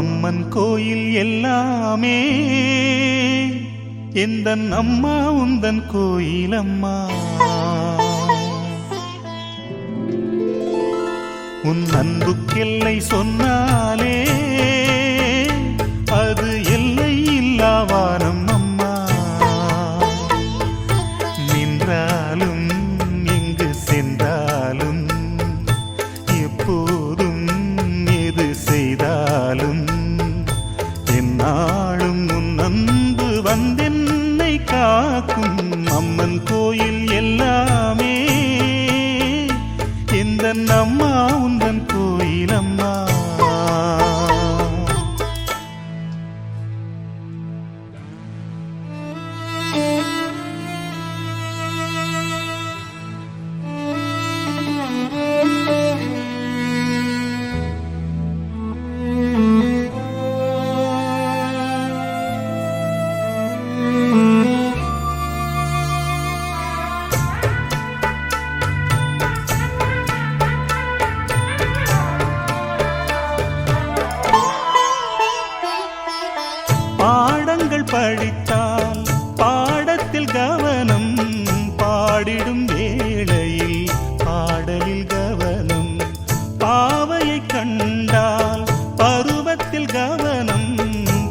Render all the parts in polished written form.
அம்மன் கோயில் எல்லாமே எந்தன் அம்மா உந்தன் கோயிலம்மா. உன் அன்புக்கெல்லை சொன்னாலே அது எல்லை இல்லாவானம் அம்மா. நின்றாலும் எங்கு சென்றாலும் எப்போதும் எது செய்தாலும் என்னாலும் உன் அன்பு வந்தென்னை காக்கும். அம்மன் கோயில் எல்லாமே எந்தன் அம்மா உந்தன் கோயிலம்மா. பாடங்கள் படித்தால் பாடத்தில் கவனம், பாடிடும் வேளையில் பாடலில் கவனம். பாவையை கண்டால் பருவத்தில் கவனம்,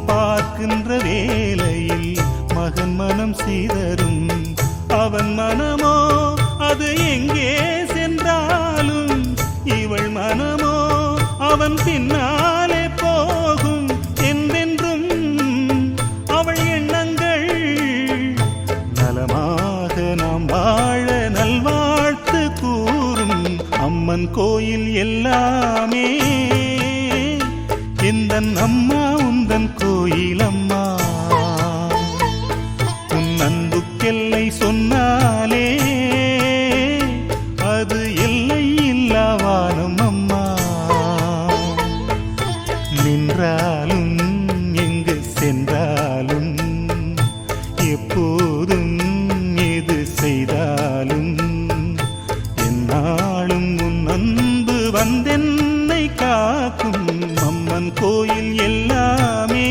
பார்க்கின்ற வேளையில் மகன் மனம் சிதறும். அவன் மனமோ அது எங்கே சென்றாலும், இவள் மனமோ அவன் பின்னாலே போகும். என்றென்றும் அவள் எண்ணங்கள் நலமாக நாம் வாழ நல்வாழ்த்து கூறும். அம்மன் கோயில் எல்லாமே எந்தன் அம்மா உந்தன் கோயிலம்மா. உன் அன்புக்கெல்லை சொன்னாலே அது எல்லை இல்லாவானம் அம்மா. நின்றாலும் எங்கு சென்றாலும் எப்போதும் எது செய்தாலும் என்னாலும் உன் அன்பு வந்தென்னை காக்கும். அம்மன் கோயில் எல்லாமே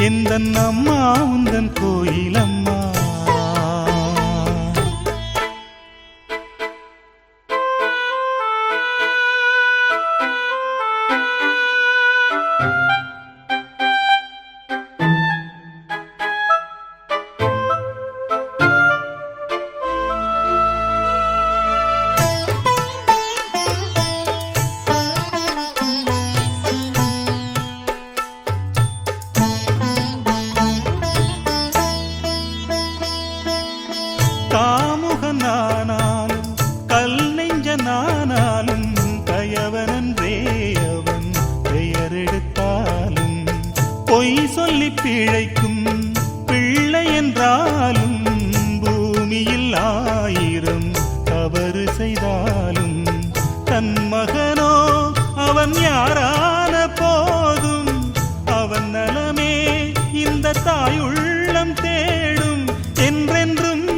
எந்தன் அம்மா உந்தன் கோயிலம்மா. காமுகனானாலும் கல் நெஞ்சனானாலும் கயவனன்றே அவன் பெயர் எடுத்தாலும், பொய் சொல்லி பிழைக்கும் பிள்ளை என்றாலும் பூமியில் 1000 தவறு செய்தாலும் தன் மகனோ அவன் யாரான போதும் அவன் நலமே இந்த தாயுள்ளம் தேடும். என்றென்றும்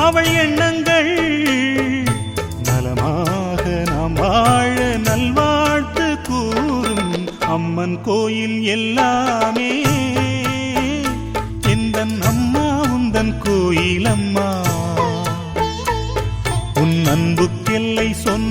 அவள் எண்ணங்கள் நலமாக நாம் வாழ நல்வாழ்த்து கூறும். அம்மன் கோயில் எல்லாமே எந்தன் அம்மா உந்தன் கோயிலம்மா. உன் அன்புக்கெல்லை சொன்ன